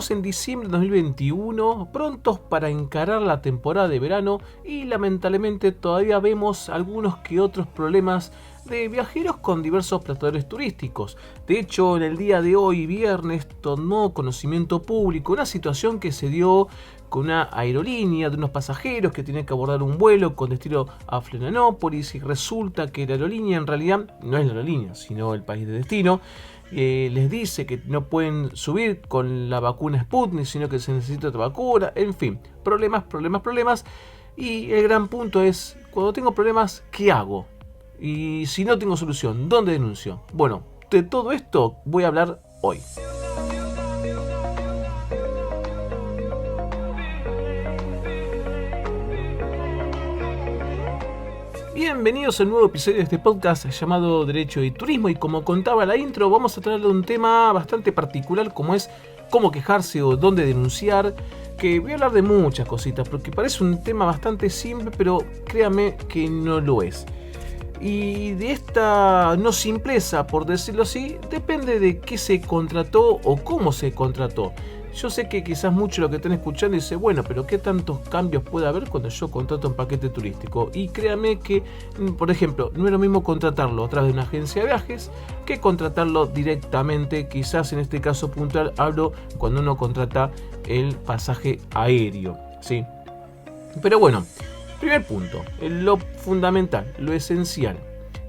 Estamos en diciembre de 2021, prontos para encarar la temporada de verano y lamentablemente todavía vemos algunos que otros problemas de viajeros con diversos prestadores turísticos. De hecho, en el día de hoy, viernes, tomó conocimiento público una situación que se dio con una aerolínea de unos pasajeros que tenían que abordar un vuelo con destino a Florianópolis, y resulta que la aerolínea en realidad no es la aerolínea, sino el país de destino. Les dice que no pueden subir con la vacuna Sputnik, sino que se necesita otra vacuna. En fin, problemas. Y el gran punto es, cuando tengo problemas, ¿qué hago? Y si no tengo solución, ¿dónde denuncio? Bueno, de todo esto voy a hablar hoy. Bienvenidos a un nuevo episodio de este podcast llamado Derecho y Turismo, y como contaba la intro, vamos a tratar de un tema bastante particular como es cómo quejarse o dónde denunciar, que voy a hablar de muchas cositas porque parece un tema bastante simple, pero créame que no lo es. Y de esta no simpleza, por decirlo así, depende de qué se contrató o cómo se contrató. Yo sé que quizás mucho lo que están escuchando dice, bueno, pero ¿qué tantos cambios puede haber cuando yo contrato un paquete turístico? Y créame que, por ejemplo, no es lo mismo contratarlo a través de una agencia de viajes que contratarlo directamente. Quizás en este caso puntual hablo cuando uno contrata el pasaje aéreo, ¿sí? Pero bueno, primer punto, lo fundamental, lo esencial.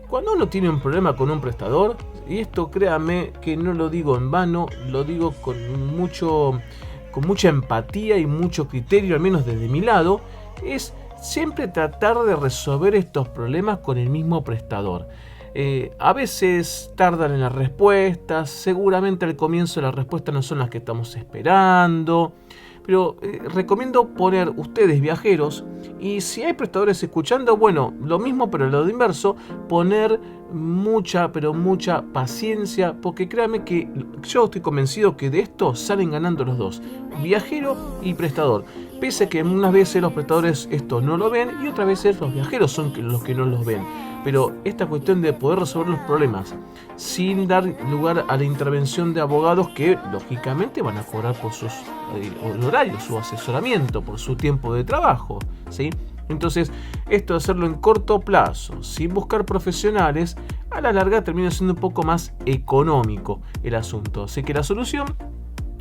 Cuando uno tiene un problema con un prestador, y esto créame que no lo digo en vano, lo digo con mucha empatía y mucho criterio, al menos desde mi lado, es siempre tratar de resolver estos problemas con el mismo prestador. A veces tardan en las respuestas, seguramente al comienzo las respuestas no son las que estamos esperando, pero recomiendo poner ustedes viajeros, y si hay prestadores escuchando, bueno, lo mismo pero lo de inverso, poner mucha paciencia, porque créanme que yo estoy convencido que de esto salen ganando los dos, viajero y prestador, pese a que unas veces los prestadores esto no lo ven y otras veces los viajeros son los que no los ven. Pero esta cuestión de poder resolver los problemas sin dar lugar a la intervención de abogados que lógicamente van a cobrar por sus honorarios, su asesoramiento, por su tiempo de trabajo, ¿sí? Entonces, esto de hacerlo en corto plazo, sin buscar profesionales, a la larga termina siendo un poco más económico el asunto. Así que la solución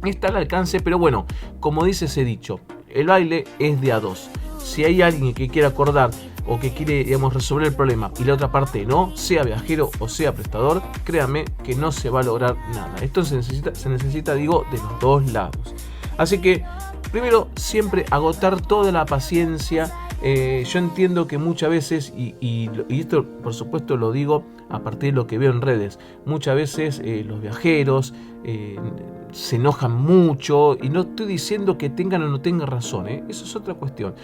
está al alcance, pero bueno, como dice ese dicho, el baile es de a dos. Si hay alguien que quiera acordar o que quiere, resolver el problema y la otra parte no, sea viajero o sea prestador, créanme que no se va a lograr nada. Esto se necesita de los dos lados. Así que, primero, siempre agotar toda la paciencia. Yo entiendo que muchas veces, y esto por supuesto lo digo a partir de lo que veo en redes, muchas veces los viajeros se enojan mucho, y no estoy diciendo que tengan o no tengan razón, eso es otra cuestión.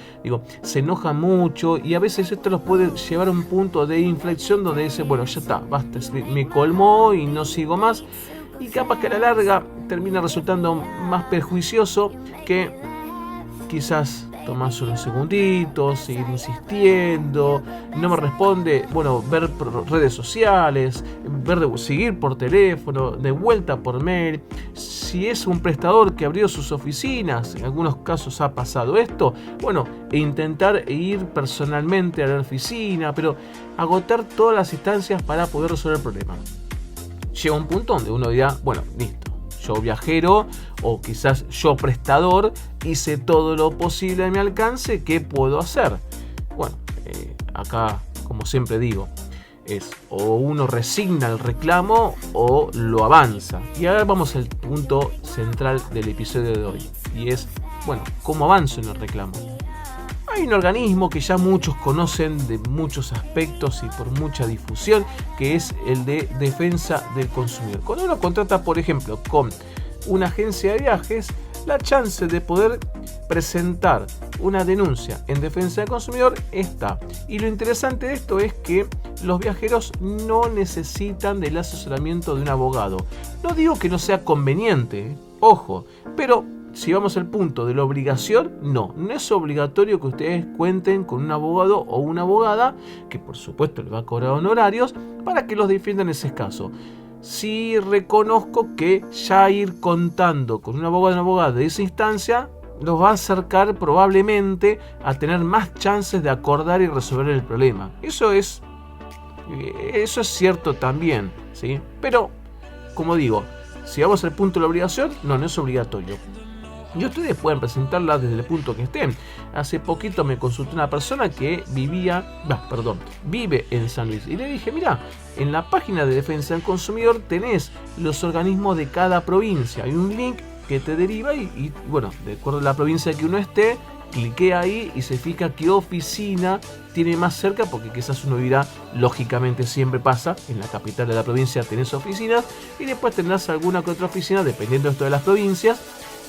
Se enojan mucho y a veces esto los puede llevar a un punto de inflexión donde dicen, bueno, ya está, basta, me colmó y no sigo más, y capaz que a la larga termina resultando más perjuicioso que quizás tomarse unos segunditos, seguir insistiendo, no me responde, bueno, ver por redes sociales, seguir por teléfono, de vuelta por mail. Si es un prestador que abrió sus oficinas, en algunos casos ha pasado esto, bueno, intentar ir personalmente a la oficina, pero agotar todas las instancias para poder resolver el problema. Llega un punto donde uno dirá, bueno, listo, yo viajero o quizás yo prestador hice todo lo posible a mi alcance, ¿qué puedo hacer? Bueno, acá, como siempre digo, es o uno resigna el reclamo o lo avanza. Y ahora vamos al punto central del episodio de hoy, y es, bueno, ¿cómo avanzo en el reclamo? Hay un organismo que ya muchos conocen de muchos aspectos y por mucha difusión, que es el de defensa del consumidor. Cuando uno contrata, por ejemplo, con una agencia de viajes, la chance de poder presentar una denuncia en defensa del consumidor está. Y lo interesante de esto es que los viajeros no necesitan del asesoramiento de un abogado. No digo que no sea conveniente, ojo, pero si vamos al punto de la obligación, no es obligatorio que ustedes cuenten con un abogado o una abogada, que por supuesto les va a cobrar honorarios, para que los defiendan en ese caso. sí reconozco que ya ir contando con un abogado o una abogada de esa instancia los va a acercar probablemente a tener más chances de acordar y resolver el problema. Eso es cierto también, ¿sí? Pero, como digo, si vamos al punto de la obligación, no es obligatorio. Y ustedes pueden presentarla desde el punto que estén. Hace poquito me consultó una persona que vive en San Luis. Y le dije, mira, en la página de Defensa del Consumidor tenés los organismos de cada provincia. Hay un link que te deriva y bueno, de acuerdo a la provincia que uno esté, clique ahí y se fija qué oficina tiene más cerca, porque quizás uno dirá, lógicamente siempre pasa, en la capital de la provincia tenés oficinas y después tendrás alguna que otra oficina, dependiendo de esto de las provincias,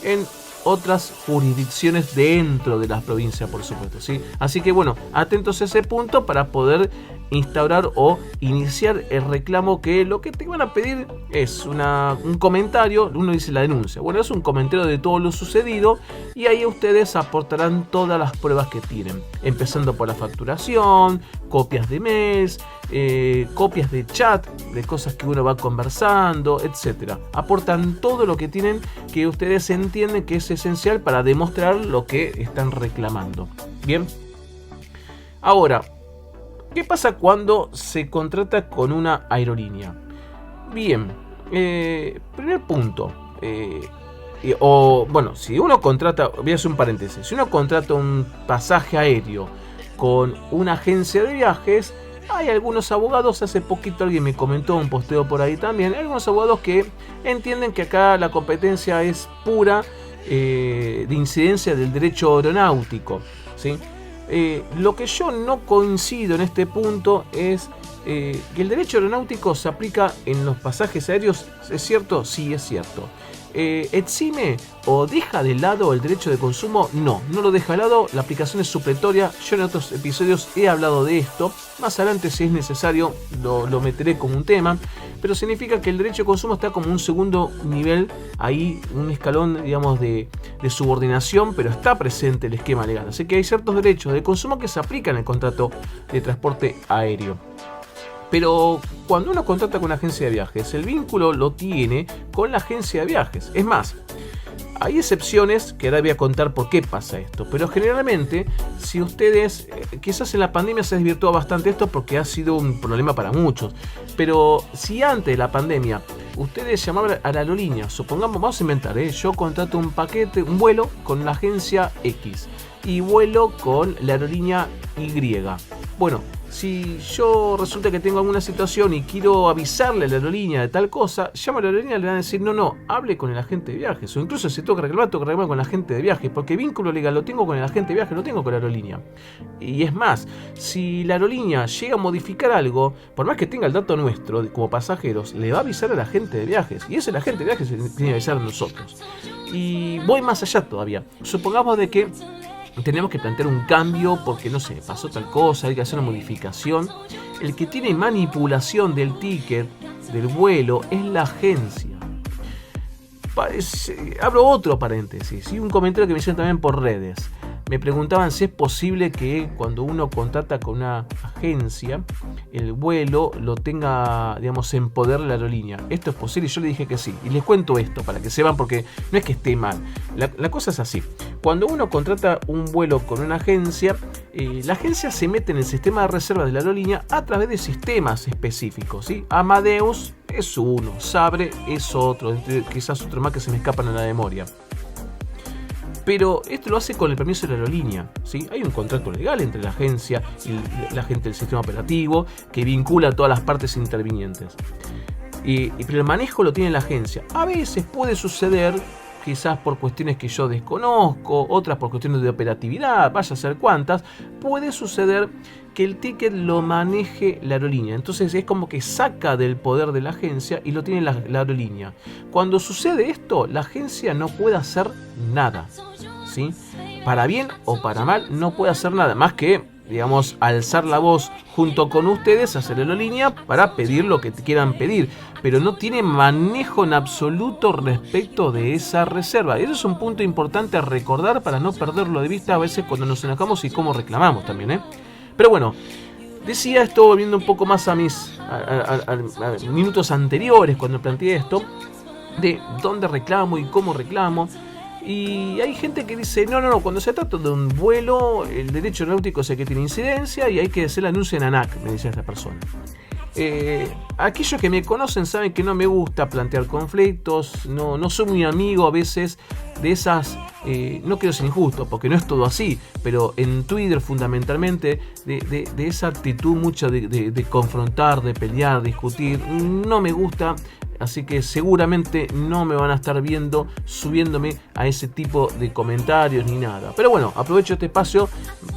en otras jurisdicciones dentro de las provincias, por supuesto, ¿sí? Así que bueno, atentos a ese punto para poder instaurar o iniciar el reclamo, que lo que te van a pedir es un comentario. Uno dice la denuncia, bueno, es un comentario de todo lo sucedido y ahí ustedes aportarán todas las pruebas que tienen, empezando por la facturación, copias de mails, copias de chat, de cosas que uno va conversando, etcétera. Aportan todo lo que tienen, que ustedes entienden que es esencial para demostrar lo que están reclamando. Bien, ahora, ¿qué pasa cuando se contrata con una aerolínea? Bien, primer punto. Si uno contrata, voy a hacer un paréntesis, si uno contrata un pasaje aéreo con una agencia de viajes, hay algunos abogados, hace poquito alguien me comentó un posteo por ahí también, hay algunos abogados que entienden que acá la competencia es pura de incidencia del derecho aeronáutico, ¿sí? Lo que yo no coincido en este punto es que el derecho aeronáutico se aplica en los pasajes aéreos. ¿Es cierto? Sí, es cierto. ¿Exime o deja de lado el derecho de consumo? No lo deja de lado. La aplicación es supletoria. Yo en otros episodios he hablado de esto. Más adelante, si es necesario, lo meteré como un tema. Pero significa que el derecho de consumo está como un segundo nivel, ahí un escalón, digamos, de subordinación, pero está presente el esquema legal. Así que hay ciertos derechos de consumo que se aplican en el contrato de transporte aéreo. Pero cuando uno contrata con una agencia de viajes, el vínculo lo tiene con la agencia de viajes. Es más, hay excepciones que ahora voy a contar por qué pasa esto, pero generalmente, si ustedes, quizás en la pandemia se desvirtuó bastante esto porque ha sido un problema para muchos, pero si antes de la pandemia ustedes llamaban a la aerolínea, supongamos, vamos a inventar, yo contrato un vuelo con la agencia X y vuelo con la aerolínea Y. Bueno, si yo resulta que tengo alguna situación y quiero avisarle a la aerolínea de tal cosa, llamo a la aerolínea y le van a decir, no, hable con el agente de viajes. O incluso si tengo que reclamar con el agente de viajes, porque vínculo legal lo tengo con el agente de viajes, no tengo con la aerolínea. Y es más, si la aerolínea llega a modificar algo, por más que tenga el dato nuestro como pasajeros, le va a avisar al agente de viajes. Y es el agente de viajes que tiene que avisar a nosotros. Y voy más allá todavía. Supongamos de que tenemos que plantear un cambio porque, no sé, pasó tal cosa, hay que hacer una modificación. El que tiene manipulación del ticket, del vuelo, es la agencia. Abro otro paréntesis, y un comentario que me hicieron también por redes. Me preguntaban si es posible que cuando uno contrata con una agencia, el vuelo lo tenga, digamos, en poder de la aerolínea. ¿Esto es posible? Y yo le dije que sí. Y les cuento esto para que sepan, porque no es que esté mal. La cosa es así. Cuando uno contrata un vuelo con una agencia, la agencia se mete en el sistema de reserva de la aerolínea a través de sistemas específicos, ¿sí? Amadeus es uno, Sabre es otro, quizás otro más que se me escapan a la memoria. Pero esto lo hace con el permiso de la aerolínea, ¿sí? Hay un contrato legal entre la agencia y la gente del sistema operativo que vincula a todas las partes intervinientes. Pero el manejo lo tiene la agencia. A veces puede suceder, quizás por cuestiones que yo desconozco, otras por cuestiones de operatividad, vaya a ser cuántas, puede suceder que el ticket lo maneje la aerolínea. Entonces es como que saca del poder de la agencia y lo tiene la aerolínea. Cuando sucede esto, la agencia no puede hacer nada, ¿sí? Para bien o para mal, no puede hacer nada más que, digamos, alzar la voz junto con ustedes, hacer la aerolínea para pedir lo que quieran pedir, pero no tiene manejo en absoluto respecto de esa reserva. Eso es un punto importante a recordar para no perderlo de vista a veces cuando nos enojamos y cómo reclamamos también, Pero bueno, Decía esto volviendo un poco más a mis a minutos anteriores cuando planteé esto, de dónde reclamo y cómo reclamo. Y hay gente que dice, no, cuando se trata de un vuelo, el derecho aeronáutico es el que tiene incidencia y hay que hacer el anuncio en ANAC, me dice esta persona. Aquellos que me conocen saben que no me gusta plantear conflictos, no soy muy amigo a veces de esas, no quiero ser injusto porque no es todo así, pero en Twitter fundamentalmente de esa actitud mucho de confrontar, de pelear, discutir, no me gusta. Así que seguramente no me van a estar viendo subiéndome a ese tipo de comentarios ni nada. Pero bueno, aprovecho este espacio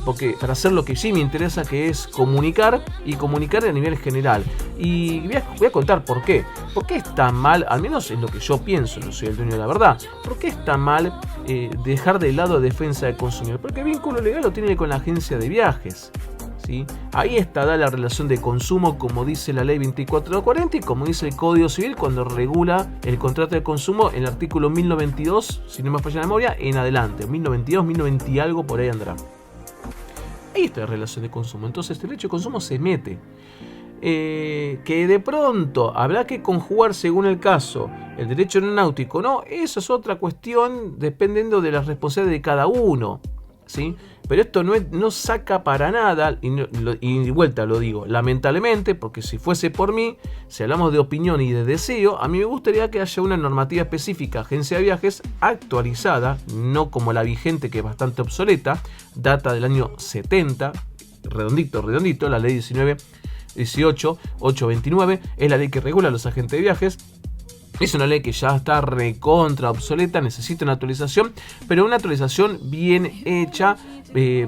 porque para hacer lo que sí me interesa, que es comunicar y comunicar a nivel general. Y voy a contar por qué. ¿Por qué es tan mal? Al menos es lo que yo pienso, no soy el dueño de la verdad. ¿Por qué es tan mal dejar de lado defensa del consumidor? Porque el vínculo legal lo tiene con la agencia de viajes. ¿Sí? Ahí está la relación de consumo, como dice la ley 2440 y como dice el Código Civil cuando regula el contrato de consumo en el artículo 1092, si no me falla la memoria, en adelante, 1092, 1090 y algo, por ahí andará. Ahí está la relación de consumo. Entonces el derecho de consumo se mete. Que de pronto habrá que conjugar según el caso el derecho aeronáutico, no, eso es otra cuestión dependiendo de las responsabilidades de cada uno. ¿Sí? Pero esto no saca para nada, y de vuelta lo digo, lamentablemente, porque si fuese por mí, si hablamos de opinión y de deseo, a mí me gustaría que haya una normativa específica, agencia de viajes, actualizada, no como la vigente que es bastante obsoleta, data del año 70, redondito, la ley 18.829, es la ley que regula los agentes de viajes. Es una ley que ya está recontra obsoleta, necesita una actualización, pero una actualización bien hecha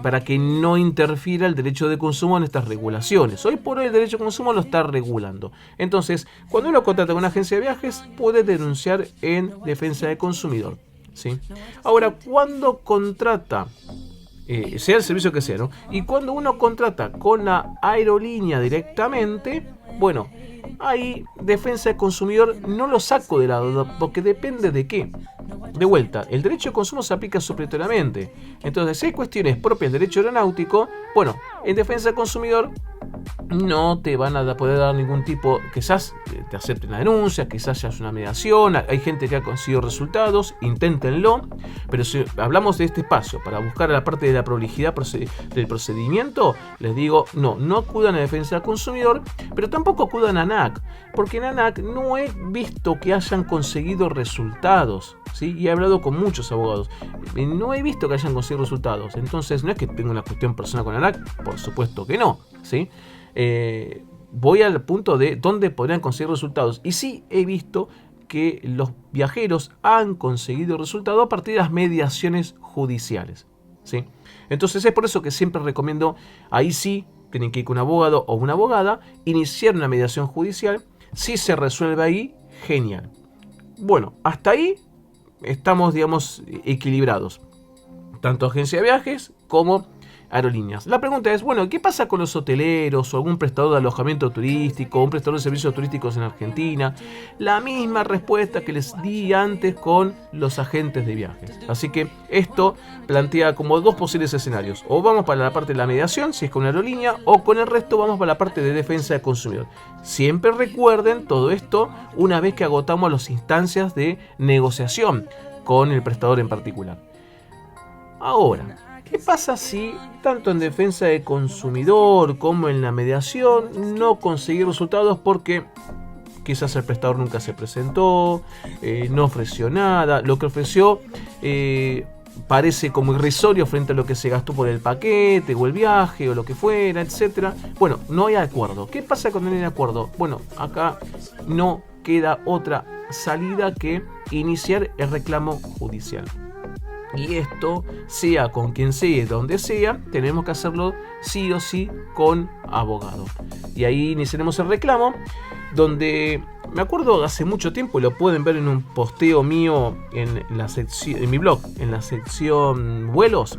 para que no interfiera el derecho de consumo en estas regulaciones. Hoy por hoy el derecho de consumo lo está regulando. Entonces, cuando uno contrata con una agencia de viajes, puede denunciar en defensa del consumidor. ¿Sí? Ahora, cuando contrata, sea el servicio que sea, ¿no? Y cuando uno contrata con la aerolínea directamente, bueno, ahí defensa del consumidor no lo saco de lado, porque depende de qué. De vuelta, el derecho de consumo se aplica supletoriamente. Entonces, si hay cuestiones propias del derecho aeronáutico, bueno, en defensa del consumidor no te van a poder dar ningún tipo, quizás te acepten la denuncia, quizás haya una mediación, hay gente que ha conseguido resultados, inténtenlo, pero si hablamos de este espacio para buscar la parte de la prolijidad del procedimiento, les digo, no acudan a defensa del consumidor, pero tampoco acudan a ANAC, porque en ANAC no he visto que hayan conseguido resultados, ¿sí? Y he hablado con muchos abogados, no he visto que hayan conseguido resultados, entonces no es que tenga una cuestión personal con ANAC, por supuesto que no, ¿sí? Voy al punto de dónde podrían conseguir resultados. Y sí he visto que los viajeros han conseguido resultados a partir de las mediaciones judiciales. ¿Sí? Entonces es por eso que siempre recomiendo, ahí sí, tienen que ir con un abogado o una abogada, iniciar una mediación judicial. Si se resuelve ahí, genial. Bueno, hasta ahí estamos, digamos, equilibrados. Tanto agencia de viajes como aerolíneas. La pregunta es, bueno, ¿qué pasa con los hoteleros o algún prestador de alojamiento turístico o un prestador de servicios turísticos en Argentina? La misma respuesta que les di antes con los agentes de viajes. Así que esto plantea como dos posibles escenarios. O vamos para la parte de la mediación, si es con una aerolínea, o con el resto vamos para la parte de defensa del consumidor. Siempre recuerden todo esto una vez que agotamos las instancias de negociación con el prestador en particular. Ahora, ¿qué pasa si, tanto en defensa del consumidor como en la mediación, no conseguí resultados porque quizás el prestador nunca se presentó, no ofreció nada, lo que ofreció parece como irrisorio frente a lo que se gastó por el paquete o el viaje o lo que fuera, etcétera? Bueno, no hay acuerdo. ¿Qué pasa cuando no hay acuerdo? Bueno, acá no queda otra salida que iniciar el reclamo judicial. Y esto, sea con quien sea, donde sea, tenemos que hacerlo sí o sí con abogado. Y ahí iniciaremos el reclamo, donde me acuerdo hace mucho tiempo, lo pueden ver en un posteo mío en mi blog, en la sección vuelos,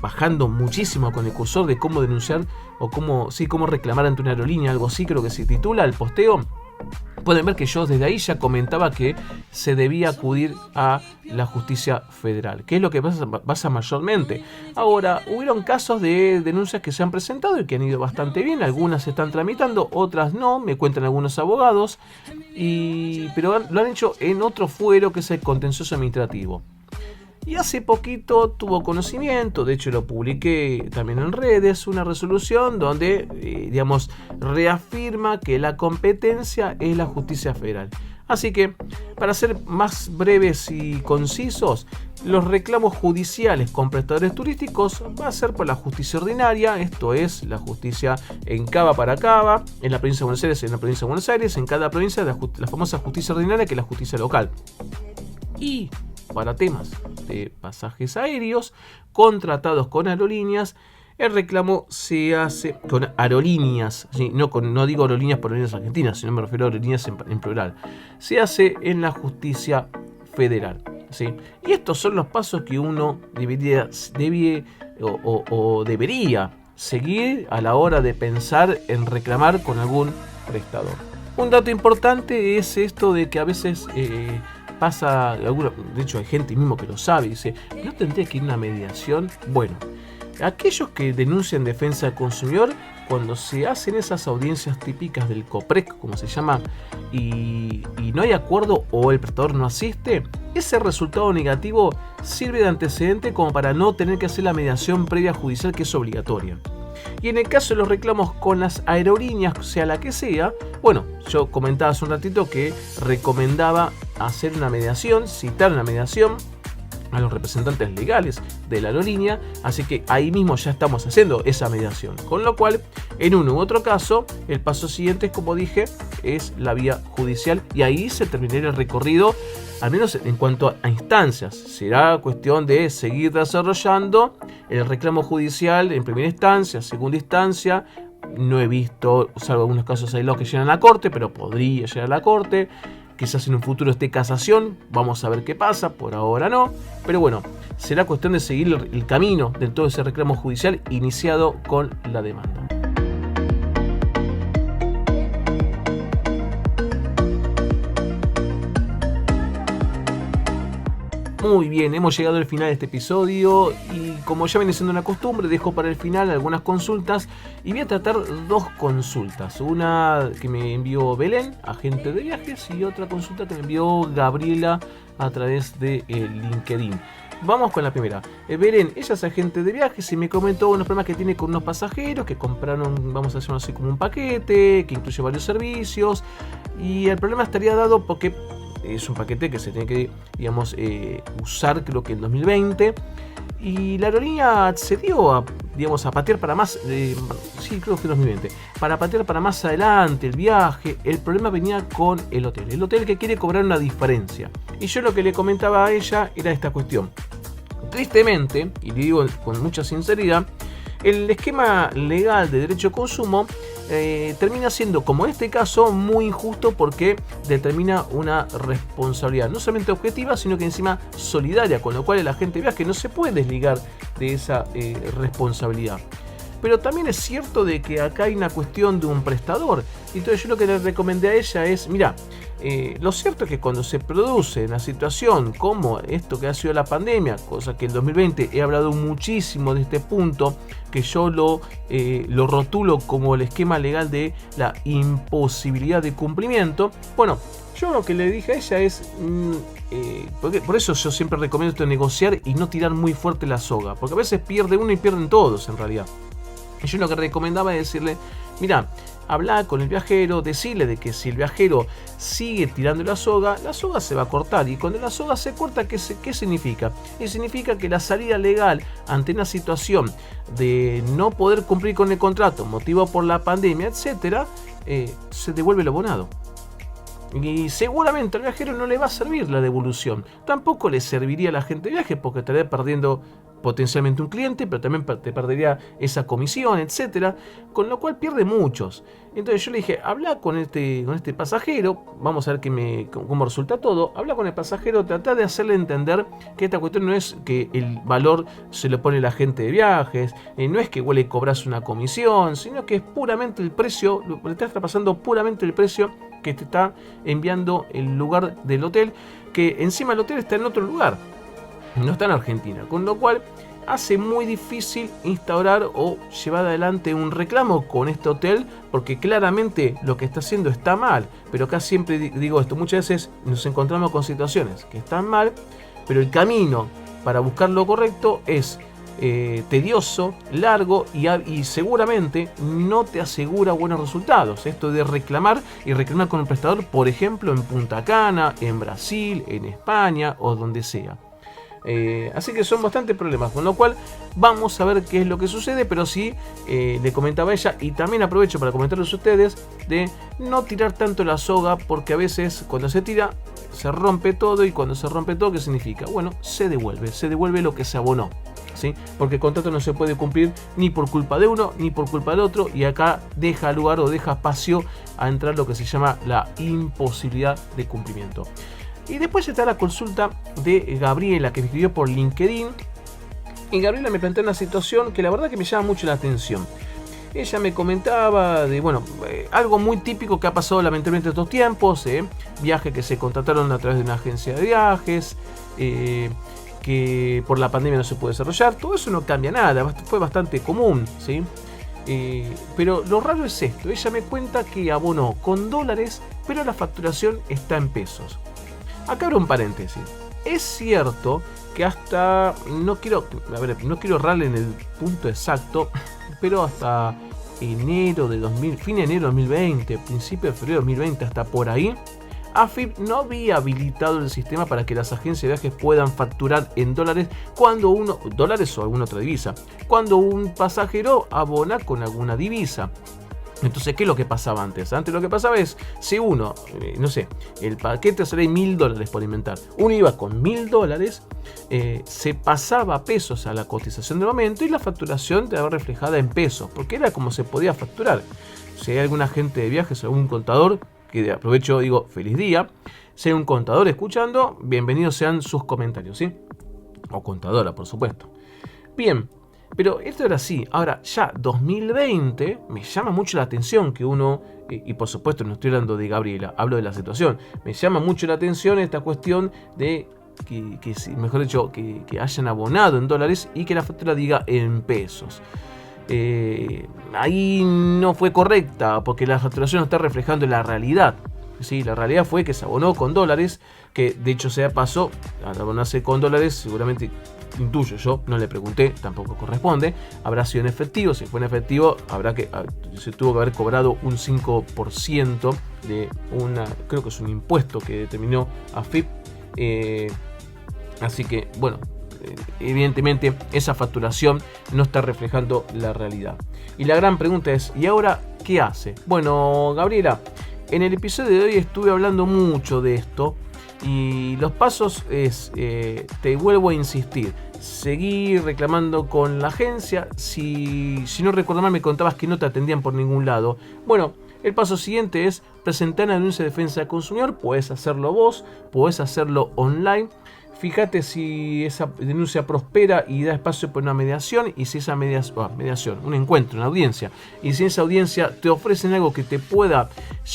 bajando muchísimo con el cursor de cómo denunciar o cómo reclamar ante una aerolínea, algo así creo que se titula el posteo. Pueden ver que yo desde ahí ya comentaba que se debía acudir a la justicia federal, que es lo que pasa mayormente. Ahora, hubieron casos de denuncias que se han presentado y que han ido bastante bien, algunas se están tramitando, otras no, me cuentan algunos abogados, pero lo han hecho en otro fuero que es el contencioso administrativo. Y hace poquito tuvo conocimiento, de hecho lo publiqué también en redes, una resolución donde, reafirma que la competencia es la justicia federal. Así que, para ser más breves y concisos, los reclamos judiciales con prestadores turísticos va a ser por la justicia ordinaria, esto es, la justicia en Cava para Cava, en la provincia de Buenos Aires, en cada provincia la famosa justicia ordinaria, que es la justicia local. Y para temas de pasajes aéreos contratados con aerolíneas, el reclamo se hace con aerolíneas, ¿sí? No digo aerolíneas por Aerolíneas Argentinas, sino me refiero a aerolíneas en plural. Se hace en la justicia federal, ¿sí? Y estos son los pasos que uno debería seguir a la hora de pensar en reclamar con algún prestador. Un dato importante es esto de que a veces pasa, de hecho hay gente mismo que lo sabe, dice, ¿no tendría que ir a una mediación? Bueno, aquellos que denuncian defensa del consumidor, cuando se hacen esas audiencias típicas del COPREC, como se llama, y no hay acuerdo o el prestador no asiste, ese resultado negativo sirve de antecedente como para no tener que hacer la mediación previa judicial, que es obligatoria. Y en el caso de los reclamos con las aerolíneas, sea la que sea, bueno, yo comentaba hace un ratito que recomendaba hacer una mediación, citar una mediación a los representantes legales de la aerolínea, así que ahí mismo ya estamos haciendo esa mediación, con lo cual en uno u otro caso el paso siguiente, como dije, es la vía judicial, y ahí se terminaría el recorrido, al menos en cuanto a instancias. Será cuestión de seguir desarrollando el reclamo judicial en primera instancia, segunda instancia. No he visto, salvo algunos casos aislados, que llegan a la corte, pero podría llegar a la corte. Quizás en un futuro esté casación, vamos a ver qué pasa, por ahora no. Pero bueno, será cuestión de seguir el camino de todo ese reclamo judicial iniciado con la demanda. Muy bien, hemos llegado al final de este episodio y como ya viene siendo una costumbre, dejo para el final algunas consultas y voy a tratar dos consultas. Una que me envió Belén, agente de viajes, y otra consulta que me envió Gabriela a través de LinkedIn. Vamos con la primera. Belén, ella es agente de viajes y me comentó unos problemas que tiene con unos pasajeros que compraron, vamos a decirlo así, como un paquete que incluye varios servicios, y el problema estaría dado porque es un paquete que se tiene que, usar, creo que en 2020, y la aerolínea accedió a patear para más, creo que 2020, para patear para más adelante el viaje. El problema venía con el hotel que quiere cobrar una diferencia, y yo lo que le comentaba a ella era esta cuestión. Tristemente, y le digo con mucha sinceridad, el esquema legal de derecho de consumo termina siendo, como en este caso, muy injusto, porque determina una responsabilidad no solamente objetiva, sino que encima solidaria, con lo cual el agente de viaje no se puede desligar de esa responsabilidad. Pero también es cierto de que acá hay una cuestión de un prestador. Entonces yo lo que le recomendé a ella es, mira, lo cierto es que cuando se produce una situación como esto que ha sido la pandemia, cosa que en 2020 he hablado muchísimo de este punto, que yo lo rotulo como el esquema legal de la imposibilidad de cumplimiento. Bueno, yo lo que le dije a ella es, por eso yo siempre recomiendo esto de negociar y no tirar muy fuerte la soga, porque a veces pierde uno y pierden todos en realidad. Y yo lo que recomendaba es decirle, mira, habla con el viajero, decirle de que si el viajero sigue tirando la soga se va a cortar. Y cuando la soga se corta, ¿qué significa? Y significa que la salida legal ante una situación de no poder cumplir con el contrato, motivo por la pandemia, etcétera, se devuelve el abonado. Y seguramente al viajero no le va a servir la devolución. Tampoco le serviría a la agente de viaje, porque estaría perdiendo potencialmente un cliente, pero también te perdería esa comisión, etcétera, con lo cual pierde muchos. Entonces yo le dije, habla con este pasajero, vamos a ver cómo resulta todo, habla con el pasajero, trata de hacerle entender que esta cuestión no es que el valor se lo pone la gente de viajes, no es que vos le cobras una comisión, sino que es puramente el precio, le estás traspasando puramente el precio que te está enviando el lugar del hotel, que encima el hotel está en otro lugar, no está en Argentina, con lo cual hace muy difícil instaurar o llevar adelante un reclamo con este hotel, porque claramente lo que está haciendo está mal. Pero acá siempre digo esto, muchas veces nos encontramos con situaciones que están mal, pero el camino para buscar lo correcto es tedioso, largo y seguramente no te asegura buenos resultados. Esto de reclamar con un prestador, por ejemplo, en Punta Cana, en Brasil, en España o donde sea. Así que son bastantes problemas, con lo cual vamos a ver qué es lo que sucede, pero sí le comentaba a ella, y también aprovecho para comentarles a ustedes, de no tirar tanto la soga, porque a veces cuando se tira se rompe todo, y cuando se rompe todo, ¿qué significa? Bueno, se devuelve lo que se abonó, ¿sí? Porque el contrato no se puede cumplir ni por culpa de uno ni por culpa del otro, y acá deja lugar o deja espacio a entrar lo que se llama la imposibilidad de cumplimiento. Y después está la consulta de Gabriela, que me escribió por LinkedIn. Y Gabriela me plantea una situación que la verdad que me llama mucho la atención. Ella me comentaba de, algo muy típico que ha pasado lamentablemente estos tiempos, viajes que se contrataron a través de una agencia de viajes, que por la pandemia no se puede desarrollar. Todo eso no cambia nada, fue bastante común, ¿sí? Pero lo raro es esto, ella me cuenta que abonó con dólares, pero la facturación está en pesos. Acá abro un paréntesis. Es cierto que hasta, no quiero errarle en el punto exacto, pero hasta fin de enero de 2020, principio de febrero de 2020, hasta por ahí, AFIP no había habilitado el sistema para que las agencias de viajes puedan facturar en dólares dólares o alguna otra divisa, cuando un pasajero abona con alguna divisa. Entonces, ¿qué es lo que pasaba antes? Antes lo que pasaba es, si uno, el paquete sale $1.000 por inventar, uno iba con $1.000, se pasaba a pesos a la cotización del momento y la facturación te daba reflejada en pesos, porque era como se podía facturar. Si hay algún agente de viajes o algún contador, que aprovecho, digo, feliz día, si hay un contador escuchando, bienvenidos sean sus comentarios, ¿sí? O contadora, por supuesto. Bien. Pero esto era así. Ahora, ya 2020, me llama mucho la atención que uno, y por supuesto no estoy hablando de Gabriela, hablo de la situación, me llama mucho la atención esta cuestión de que hayan abonado en dólares y que la factura diga en pesos. Ahí no fue correcta, porque la facturación no está reflejando la realidad. Sí, la realidad fue que se abonó con dólares, que de hecho se pasó al abonarse con dólares, seguramente intuyo yo, no le pregunté, tampoco corresponde, habrá sido en efectivo. Si fue en efectivo, se tuvo que haber cobrado un 5% de creo que es un impuesto que determinó AFIP, así que evidentemente esa facturación no está reflejando la realidad. Y la gran pregunta es, ¿y ahora qué hace? Bueno, Gabriela, en el episodio de hoy estuve hablando mucho de esto, y los pasos es, te vuelvo a insistir, seguir reclamando con la agencia. Si no recuerdo mal, me contabas que no te atendían por ningún lado. Bueno, el paso siguiente es presentar una denuncia de defensa del consumidor. Puedes hacerlo vos, puedes hacerlo online. Fíjate si esa denuncia prospera y da espacio para una mediación, y si esa mediación, un encuentro, una audiencia, y si esa audiencia te ofrecen algo que te pueda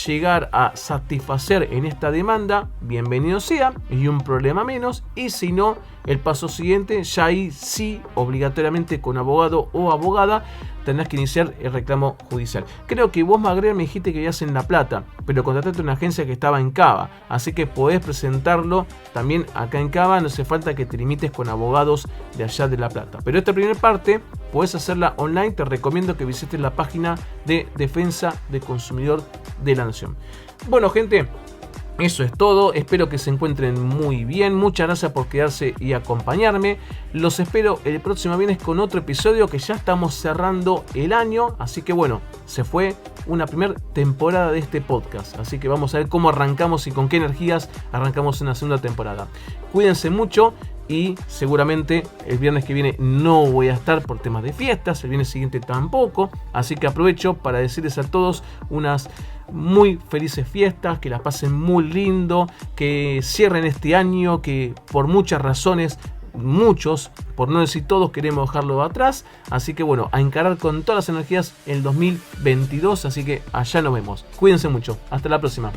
llegar a satisfacer en esta demanda, bienvenido sea, y un problema menos. Y si no, el paso siguiente, ya ahí sí, obligatoriamente con abogado o abogada, tendrás que iniciar el reclamo judicial. Creo que vos, Magrea, me dijiste que vivías en La Plata, pero contrataste una agencia que estaba en Cava, así que podés presentarlo también acá en Cava. No hace falta que te limites con abogados de allá de La Plata. Pero esta primera parte podés hacerla online. Te recomiendo que visites la página de Defensa del Consumidor de la Nación. Bueno, gente, eso es todo. Espero que se encuentren muy bien. Muchas gracias por quedarse y acompañarme. Los espero el próximo viernes con otro episodio, que ya estamos cerrando el año. Así que se fue una primera temporada de este podcast. Así que vamos a ver cómo arrancamos y con qué energías arrancamos una segunda temporada. Cuídense mucho, y seguramente el viernes que viene no voy a estar por temas de fiestas, el viernes siguiente tampoco, así que aprovecho para decirles a todos unas muy felices fiestas, que las pasen muy lindo, que cierren este año que por muchas razones, muchos, por no decir todos, queremos dejarlo atrás, así que bueno, a encarar con todas las energías el 2022, así que allá nos vemos, cuídense mucho, hasta la próxima.